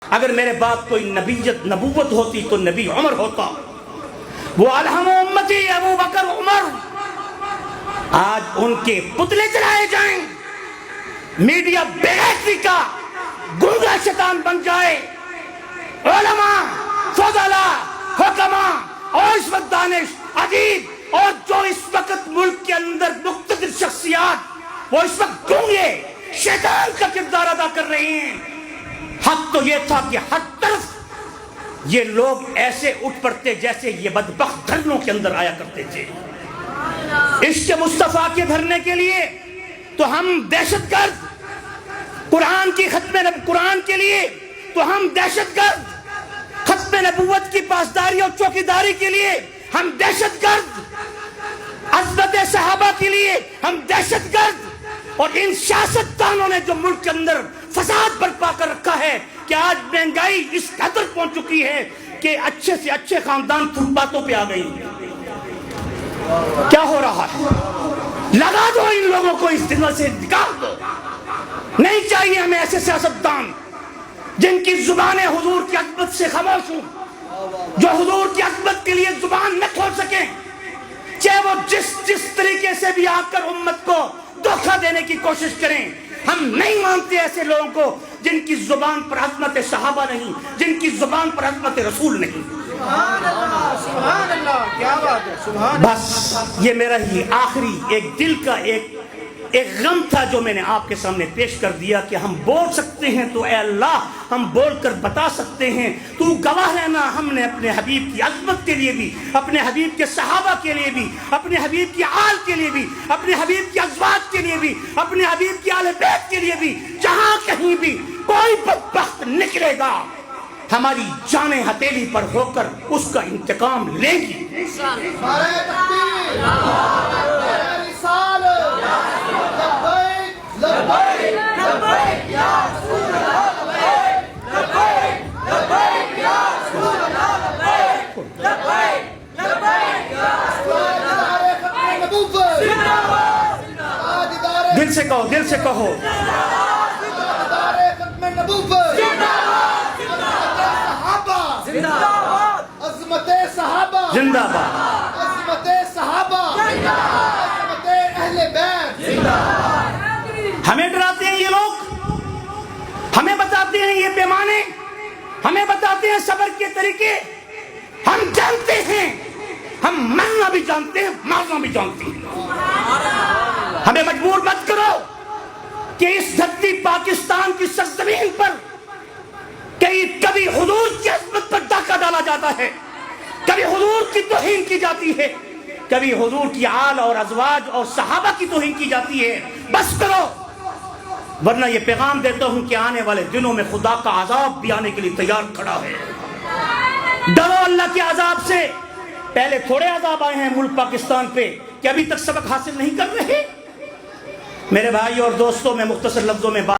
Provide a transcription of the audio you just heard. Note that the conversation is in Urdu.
اگر میرے بعد کوئی نبوت ہوتی تو نبی عمر ہوتا، وہ الہم امتی ابو بکر عمر۔ آج ان کے پتلے چلائے جائیں، میڈیا بے غیرتی کا گنگا شیطان بن جائے، علماء، فضلاء، حکماء اور اس وقت دانش ادیب اور جو اس وقت ملک کے اندر مقتدر شخصیات وہ اس وقت گونگے شیطان کا کردار ادا کر رہے ہیں۔ حق تو یہ تھا کہ ہر طرف یہ لوگ ایسے اٹھ پڑتے جیسے یہ بدبخت دھرنوں کے اندر آیا کرتے تھے۔ عشق مصطفیٰ کے دھرنے کے لیے تو ہم دہشت گرد، قرآن کی قرآن کے لیے تو ہم دہشت گرد، ختم نبوت کی پاسداری اور چوکیداری کے لیے ہم دہشت گرد، عظمت صحابہ کے لیے ہم دہشت گرد، اور ان سیاستدانوں نے جو ملک کے اندر فساد برپا کر رکھا ہے کہ آج مہنگائی اس حد تک پہنچ چکی ہے کہ اچھے سے اچھے خاندان فٹ پاتھوں پہ آ گئی۔ کیا ہو رہا ہے؟ لگا دو ان لوگوں کو، اس دنیا سے نکال دو۔ نہیں چاہیے ہمیں ایسے سیاستدان جن کی زبانیں حضور کی عظمت سے خاموش ہوں، جو حضور کی عظمت کے لیے زبان نہ کھول سکیں، چاہے وہ جس طریقے سے بھی آ کر امت کو دھوکہ دینے کی کوشش کریں۔ ہم نہیں مانتے ایسے لوگوں کو جن کی زبان پر عظمت صحابہ نہیں، جن کی زبان پر عظمت رسول نہیں۔ سبحان اللہ، سبحان اللہ، کیا بات ہے، سبحان اللہ۔ بس یہ میرا ہی آخری ایک دل کا ایک غم تھا جو میں نے آپ کے سامنے پیش کر دیا کہ ہم بول سکتے ہیں تو اے اللہ ہم بول کر بتا سکتے ہیں، تو گواہ رہنا۔ ہم نے اپنے حبیب کی عظمت کے لیے بھی، اپنے حبیب کے صحابہ کے لیے بھی، اپنے حبیب کی آل کے لیے بھی، اپنے حبیب کی ازواج کے لیے بھی، اپنے حبیب کی آل بیت کے لیے بھی، جہاں کہیں بھی کوئی بدبخت نکلے گا ہماری جانیں ہتھیلی پر ہو کر اس کا انتقام لیں گی۔ دل سے کہو، دل سے کہو، عظمت صحابہ زندہ باد، عظمت صحابہ عظمت اہل بیت۔ ہمیں ڈراتے ہیں یہ لوگ، ہمیں بتاتے ہیں یہ پیمانے، ہمیں بتاتے ہیں صبر کے طریقے۔ ہم جانتے ہیں، ہم مرنا بھی جانتے ہیں، مارنا بھی جانتے ہیں۔ ہمیں مجبور مت کرو کہ اس دھرتی پاکستان کی سرزمین پر کبھی حضور کی عظمت پر ڈاکہ ڈالا جاتا ہے، کبھی حضور کی توہین کی جاتی ہے، کبھی حضور کی آل اور ازواج اور صحابہ کی توہین کی جاتی ہے۔ بس کرو، ورنہ یہ پیغام دیتا ہوں کہ آنے والے دنوں میں خدا کا عذاب بھی آنے کے لیے تیار کھڑا ہے۔ ڈرو اللہ کے عذاب سے۔ پہلے تھوڑے عذاب آئے ہیں ملک پاکستان پہ کہ ابھی تک سبق حاصل نہیں کر رہے۔ میرے بھائی اور دوستوں، میں مختصر لفظوں میں بات